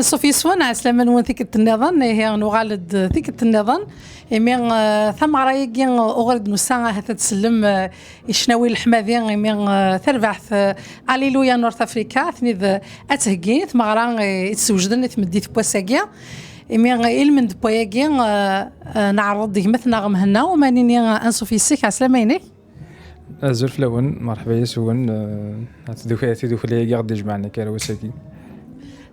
صوفي سوان عسلامة نوان ثيك النظام هي نغالد ثيك النظام إمي ثم رايقين أغرد نساء هذا تسلم إشناوي الحمادي إمي ثربعث أليلويا نورث أفريكا ثني أتهجين ثم غرا يتسوجدن تمديت بوساقيا إمي إلمن بوياقين نعرض مثل نغم هنا ومانيني أنصوفي سيك عسلامة ينك أزور فلون مرحبا يسون تدوخ لي يغدي جمعنا كاروساكي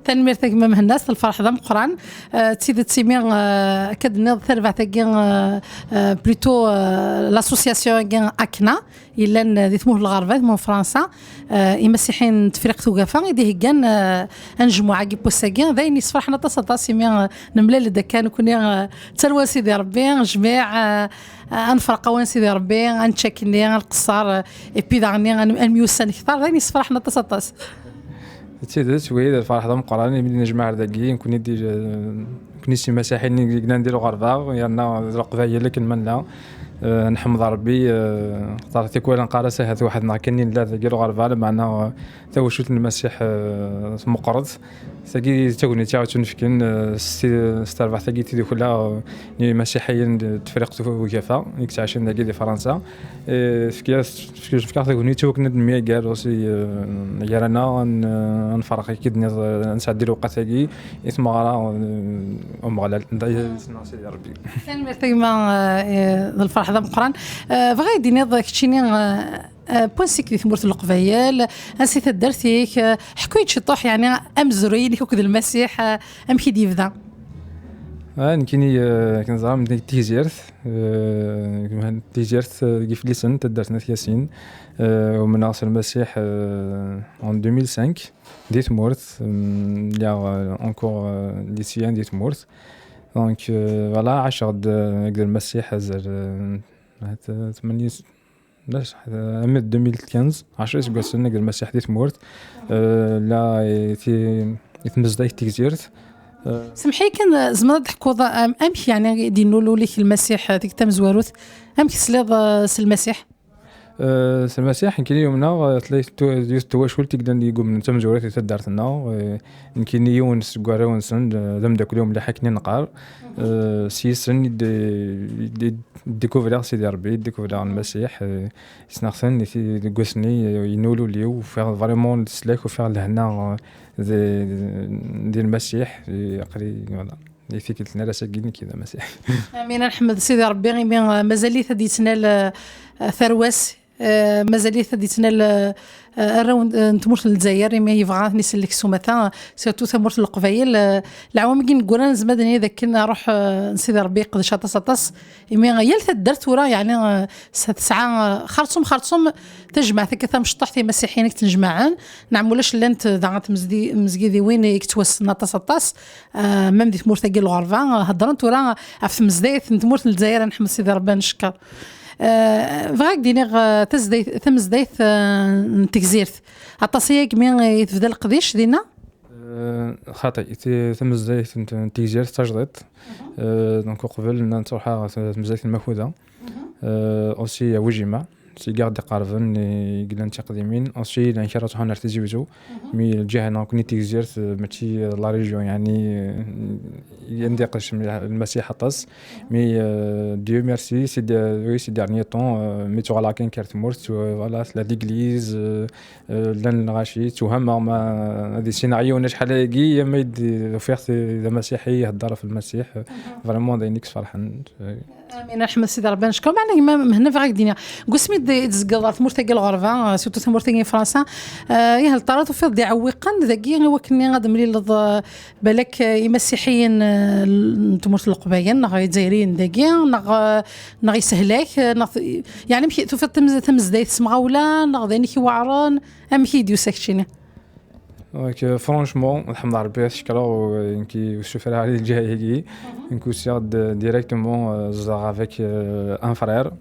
تنمير تاكما مهناس الفرح ذا مقران تسيد تسيمير كد نض ثربع تاكين بلوتو لاسوسياسيون كين اكنا الا ذي ثموه الغربه من فرنسا يمسيحين تفريق توقفا يديه كان انجمعوا كي بوساكين ذا نيس فرحنا تصدى سيمير نملال دكان كوني تلوى سيدي ربي جميع انفرق وين سيدي ربي انشاكني القصار اي بي داغني الميوسان كثار ذا نيس فرحنا تصدى تيدت ويد الفرح ذا مقراني من نجمع داكي نكون يدي كني سي مساحين نديرو غربا يانا القبايل لكن من لا نحمد ربي طارتي كولا نقارسه هذا واحد ناكني لا ديرو غربا معنا تو شوت المسيح مقرض ثقي توني تاعو تنفكن ستار بعث ثقي تدي كلها مسيحيين تفرقت وكفا يكتعشن داكي دي فرنسا فكيا ثقوني توك ندمي قال روسي يرانا نفرق كي نسعد الوقت ثقي اسم غرا ام غلا ناس يا ربي كان مرتي ما الفرح ذا مقران بغا يديني كتشيني بوانسيك ثمورت القبايل انسيت درتيك حكيت شطوح يعني امزرين كوكد المسيح ام كي ديفدا نكيني كنزعم تيجيرت كيف ليسن تدرتنا ياسين ومن عصر المسيح en 2005 ديت مورت يا انكور ليسيان ديت مورت دونك فوالا عشر نقدر المسيح هزر 8 لاش عام 2015 10 اسبوع سنه قال المسيح ديت مورت لا يتمزداي تيزيرت سمحي كان زمان تحكوا امشي يعني دينولو ليك المسيح ديك تمزواروث امشي سليض المسيح المسيح يمكن يومنا تلاقي تواشول تقدر يقول من تم جورات تدارتنا يمكن يون سكوارون سن دم داك اليوم اللي حكينا نقار سيسن ديكوفرير سيدي ربي ديكوفرير المسيح سنخسن في قسني ينولوا لي وفير فريمون سلاك وفير لهنا ديال المسيح يقري فوالا اللي فيك لنا لا ساكين كذا مسيح امين نحمد سيدي ربي غير مازال ثدي تنال ثرواس مازال ثدي تنال الراوند نتمرت للجزائر ما يبغى نسلك سومتا سيرتو ثمرت القبايل العوام كي نقول زعما اذا كنا نروح سيدي ربي قد شاطس يمي يا درت ورا يعني ساعه خرطوم تجمع ثك مشطحتي مسيحيين تنجمعان نعمولاش لا انت دعت مزقيدي وين يكتوسنا تصطاس مام ديت مورثاقي الغربه هضرت ورا في مزدايت نتمرت للجزائر نحمد سيدي ربي نشكر فغاك دينيغ تمزدايت تكزيرت عطاسيك مين يتفدا القديش دينا خاطئ تمزدايت تكزيرت تجديد دونك قبل نروح تمزدايت المخوذه اوسي وجيمه سي غارد قارفن يقلن تقديمين اوسي لانشرات هنا تزوجوا مي الجهه نكوني تيزيرت ماشي لا ريجيون يعني يندقش المسيح طاس مي ديو ميرسي سي سي ديرني طون ميتو على كان كارت مورت فوالا لا ليغليز لان غاشي توهم ما هذه سيناريو شحال هاكي يا ما يدي فيرت المسيحي يهضر في المسيح فريمون داينيكس فرحان امين رحمه سيدي ربي نشكر معنا من هنا فغاك دينا قسمي تزقل ثمورتاقي الغربه سورتو ثمورتاقي فرنسا يا هل طارت في ضيع وقن ذاكي هو كني غادم لي بالك مسيحيين تمرت القبايل نغ جزائريين ذاكي نغ يسهلاك يعني مشي تو تمز دايت سمغاولا نغ ذاني كي وعران ام كي ديو ساكشيني Donc franchement, alhamdoulilah, je suis je fais la Djihadi, directement avec un frère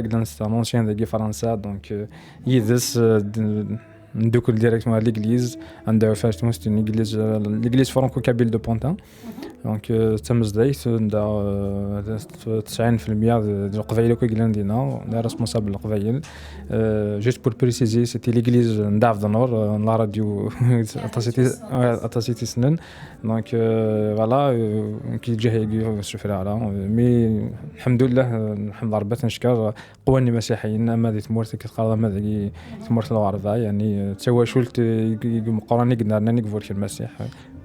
qui est un ancien de Guy Français, donc il est ندوكل ديريكتومون ليغليز عندها فاش تموت ليغليز فرانكو كابيل دو بونتان دونك تم زدايت عندها 90% ديال القبائل كيقلان دينا لا ريسبونسابل القبائل جوست بور بريسيزي سيتي ليغليز نداف دو نور لا راديو اتاسيتي سنن دونك فوالا كي جا شوف على مي الحمد لله الحمد لله ربي تنشكر قواني مسيحيين اما دي تمورت كتقرا ما دي تمورت الغرباء يعني تواشلت مقارنه قلنا لنا نكفور في المسيح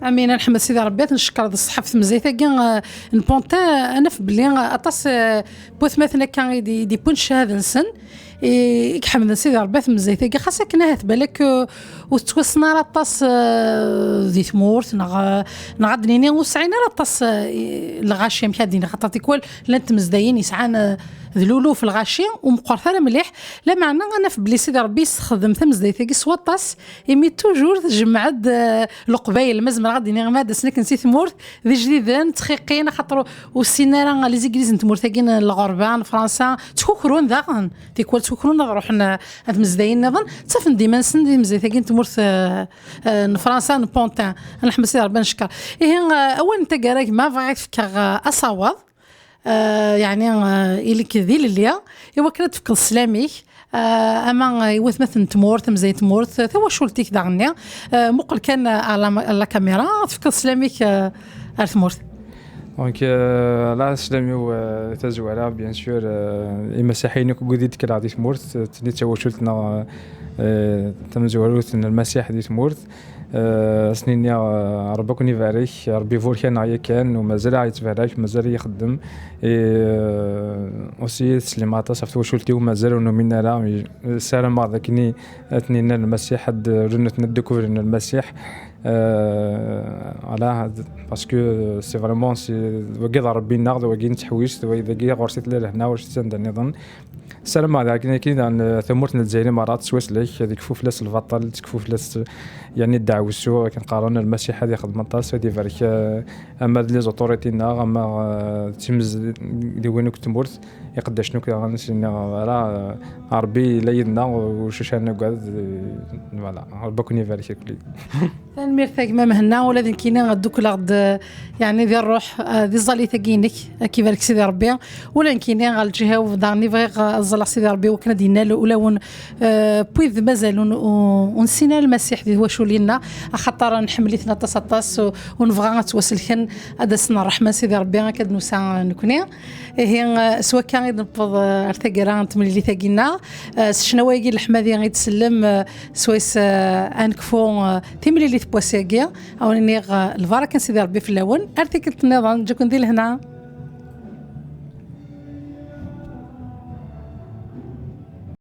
امين نحمد سيدي ربي نشكر الصحافه مزيته كان نبونتا انا في بلي اطاس بوث مثلا كان دي بونش هذا السن يحمد سيدي ربي مزيته كان خاصك كنا بالك وتوصلنا لاطاس ذي ثمورت نغدنيني وسعينا لاطاس الغاشيه مكادين خاطر تيكول لانت مزداين يسعان ذلولو في الغاشيه ومقرثه مليح لا معنى انا في بلي سيدي ربي يستخدم ثم زدايتي سواطاس يمي توجور تجمع القبايل مازال غادي نغماد سنك نسيت ثمورت ذي جديدان تخيقين خاطر والسينارا لي زيكليز نتمورتاكين الغربان فرنسا تكوكرون ذاك تيكول تكوكرون نروحنا هاد مزداين نظن تصافن ديما نسن دي مزدايتاكين تمورت فرنسا نبونتان انا حمد سيدي ربي نشكر اول انت كراك ما بغيت فكر اصاوض يعني إلي كذي لليا إوا كانت فك السلاميك أما يوث مثل تمورت مزي تمورت ثوا شولتيك داغنيا مقل كان على كاميرا فك السلاميك أرثمورت دونك لا سلامي تزوالة بيان سور المسيحيين كودي تكلا دي تمورت تني توا شولتنا تمزوالوت المسيح دي تمورت سنين يا ربي كوني فاريك ربي فوركان عيا كان ومازال عيتفارك مازال يخدم اوسي سليماتا صافت وشولتي ومازال نومينا لا سلام بعض كني اثنين المسيح حد رنت ندكور المسيح على باسكو سي فريمون سي وكي ربي ناخذ وكي نتحويش اذا كي غورسيت لهنا واش تندني نظن السلام عليكم كاين ثمورت الجزائري مرات سويس لك هذيك فوفلاس البطل تكفوفلاس يعني الدعوسو كنقارن المسيح هذه خدمه طاس هذه فرك اما لي زوتوريتينا اما تيمز اللي وينك تمورت يقداش نوك راه ربي ليدنا وش انا قاعد فوالا ربي كوني فارك كلي الميرثاك ما مهنا ولا كاينين غدوك لغد يعني ذي الروح ذي الظلي تاكينك كيفالك سيدي ربي ولا كاينين غا الجهه ودارني فغ الظل سيدي ربي وكنا دينا ولا بويذ مازال ونسينا المسيح ذي واش ولينا خاطر نحمليتنا تصطاس ونبغى نتواصل هذا سن الرحمه سيدي ربي كاد نوسا نكوني هي سواء كان نبض ارتقرا تملي ثاقينا شنو يجي الحمادي غيتسلم سويس انكفو تملي اللي تبواساكيا او نيغ الفارا كان سيدي ربي في الاول ارتكلت النظام جا كندير هنا